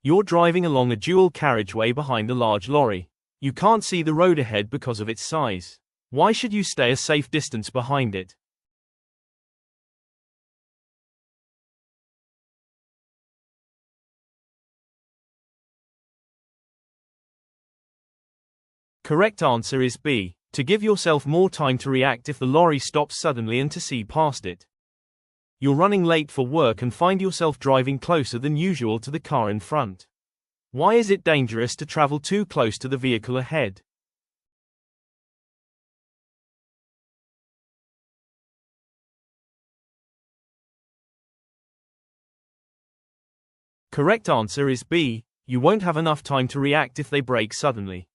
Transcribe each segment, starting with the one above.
You're driving along a dual carriageway behind a large lorry. You can't see the road ahead because of its size. Why should you stay a safe distance behind it? Correct answer is B. To give yourself more time to react if the lorry stops suddenly and to see past it. You're running late for work and find yourself driving closer than usual to the car in front. Why is it dangerous to travel too close to the vehicle ahead? Correct answer is B. You won't have enough time to react if they brake suddenly.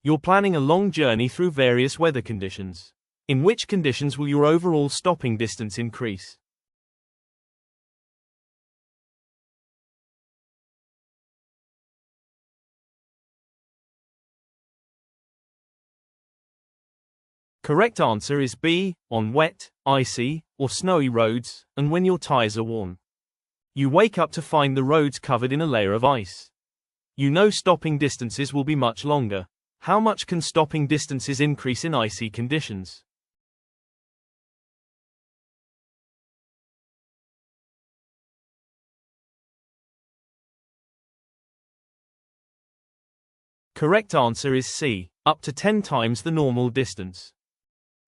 You're planning a long journey through various weather conditions. In which conditions will your overall stopping distance increase? Correct answer is B. On wet, icy, or snowy roads, and when your tires are worn. You wake up to find the roads covered in a layer of ice. You know stopping distances will be much longer. How much can stopping distances increase in icy conditions? Correct answer is C. Up to 10 times the normal distance.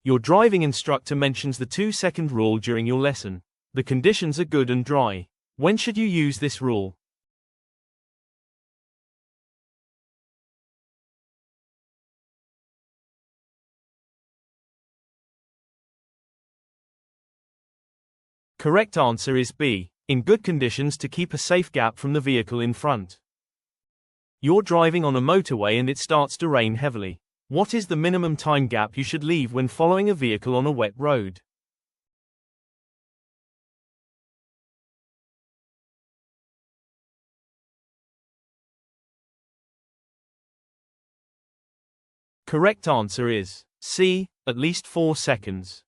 Your driving instructor mentions the 2-second rule during your lesson. The conditions are good and dry. When should you use this rule? Correct answer is B. In good conditions to keep a safe gap from the vehicle in front. You're driving on a motorway and it starts to rain heavily. What is the minimum time gap you should leave when following a vehicle on a wet road? Correct answer is C. At least 4 seconds.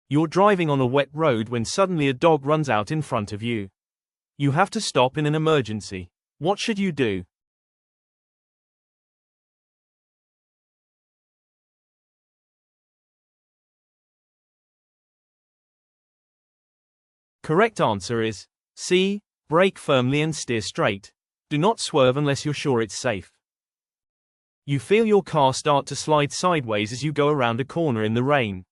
You're driving on a wet road when suddenly a dog runs out in front of you. You have to stop in an emergency. What should you do? Correct answer is C. Brake firmly and steer straight. Do not swerve unless you're sure it's safe. You feel your car start to slide sideways as you go around a corner in the rain.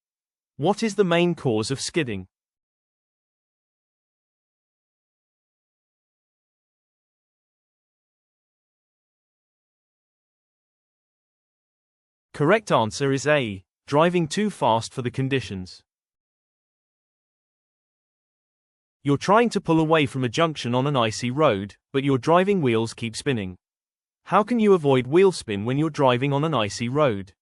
What is the main cause of skidding? Correct answer is A. Driving too fast for the conditions. You're trying to pull away from a junction on an icy road, but your driving wheels keep spinning. How can you avoid wheel spin when you're driving on an icy road?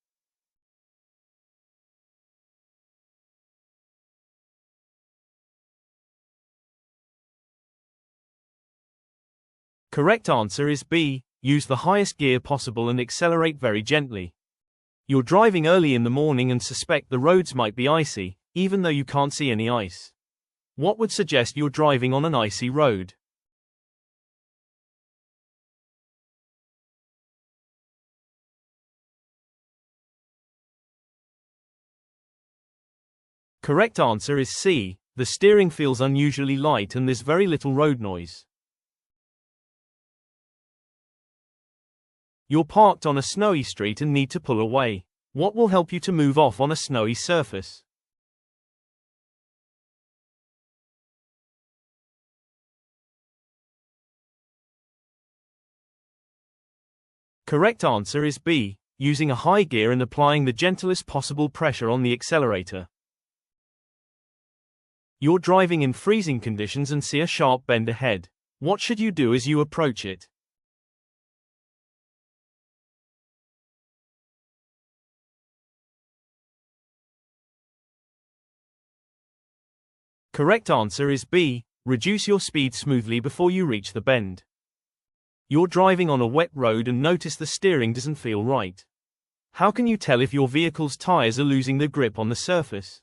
Correct answer is B. Use the highest gear possible and accelerate very gently. You're driving early in the morning and suspect the roads might be icy, even though you can't see any ice. What would suggest you're driving on an icy road? Correct answer is C. The steering feels unusually light and there's very little road noise. You're parked on a snowy street and need to pull away. What will help you to move off on a snowy surface? Correct answer is B. Using a high gear and applying the gentlest possible pressure on the accelerator. You're driving in freezing conditions and see a sharp bend ahead. What should you do as you approach it? Correct answer is B. Reduce your speed smoothly before you reach the bend. You're driving on a wet road and notice the steering doesn't feel right. How can you tell if your vehicle's tires are losing the grip on the surface?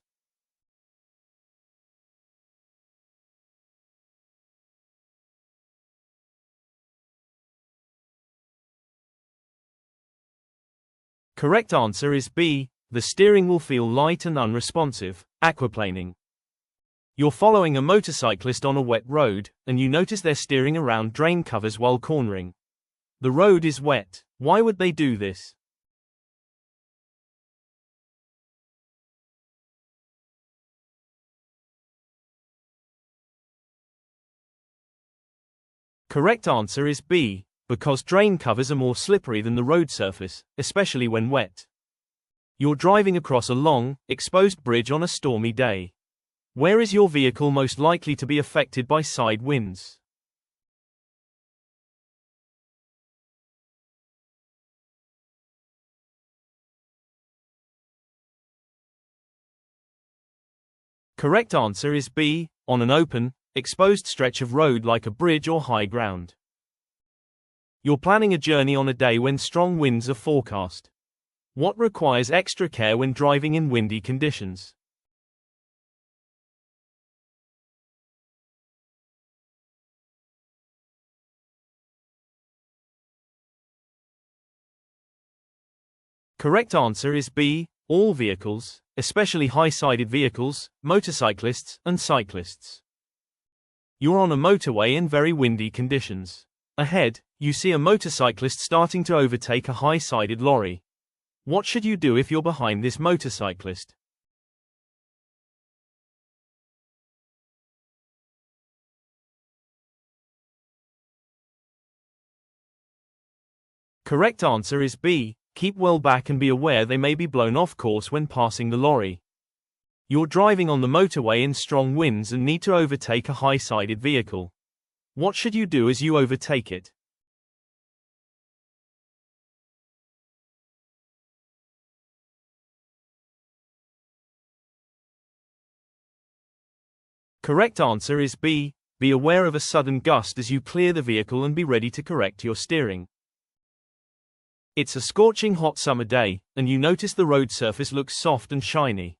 Correct answer is B. The steering will feel light and unresponsive, aquaplaning. You're following a motorcyclist on a wet road, and you notice they're steering around drain covers while cornering. The road is wet. Why would they do this? Correct answer is B. Because drain covers are more slippery than the road surface, especially when wet. You're driving across a long, exposed bridge on a stormy day. Where is your vehicle most likely to be affected by side winds? Correct answer is B. On an open, exposed stretch of road like a bridge or high ground. You're planning a journey on a day when strong winds are forecast. What requires extra care when driving in windy conditions? Correct answer is B. All vehicles, especially high-sided vehicles, motorcyclists, and cyclists. You're on a motorway in very windy conditions. Ahead, you see a motorcyclist starting to overtake a high-sided lorry. What should you do if you're behind this motorcyclist? Correct answer is B. Keep well back and be aware they may be blown off course when passing the lorry. You're driving on the motorway in strong winds and need to overtake a high-sided vehicle. What should you do as you overtake it? Correct answer is B. Be aware of a sudden gust as you clear the vehicle and be ready to correct your steering. It's a scorching hot summer day, and you notice the road surface looks soft and shiny.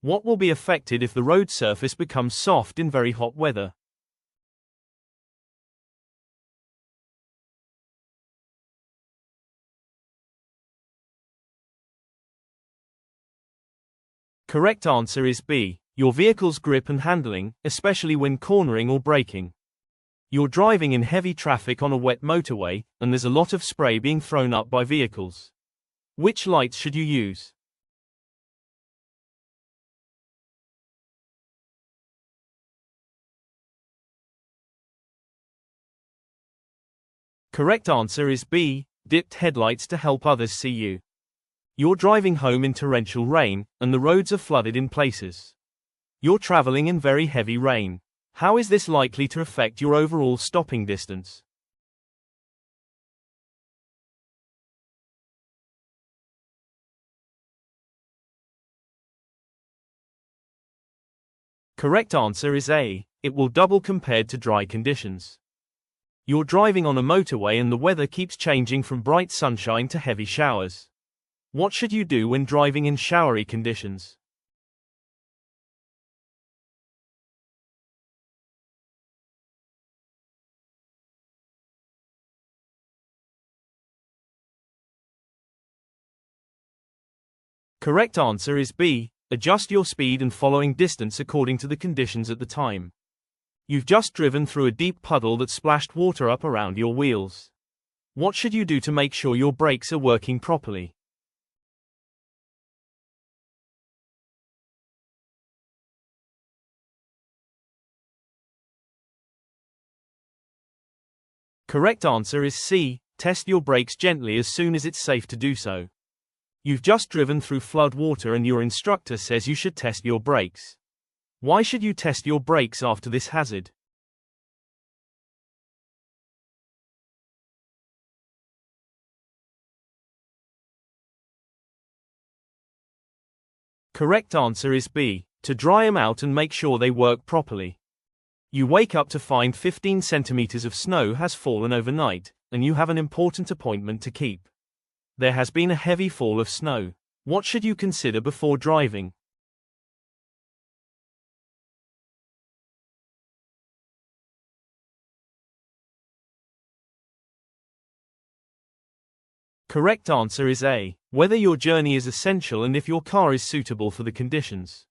What will be affected if the road surface becomes soft in very hot weather? Correct answer is B. Your vehicle's grip and handling, especially when cornering or braking. You're driving in heavy traffic on a wet motorway, and there's a lot of spray being thrown up by vehicles. Which lights should you use? Correct answer is B. Dipped headlights to help others see you. You're driving home in torrential rain, and the roads are flooded in places. You're traveling in very heavy rain. How is this likely to affect your overall stopping distance? Correct answer is A. It will double compared to dry conditions. You're driving on a motorway and the weather keeps changing from bright sunshine to heavy showers. What should you do when driving in showery conditions? Correct answer is B. Adjust your speed and following distance according to the conditions at the time. You've just driven through a deep puddle that splashed water up around your wheels. What should you do to make sure your brakes are working properly? Correct answer is C. Test your brakes gently as soon as it's safe to do so. You've just driven through flood water and your instructor says you should test your brakes. Why should you test your brakes after this hazard? Correct answer is B. To dry them out and make sure they work properly. You wake up to find 15 centimeters of snow has fallen overnight, and you have an important appointment to keep. There has been a heavy fall of snow. What should you consider before driving? Correct answer is A. Whether your journey is essential and if your car is suitable for the conditions.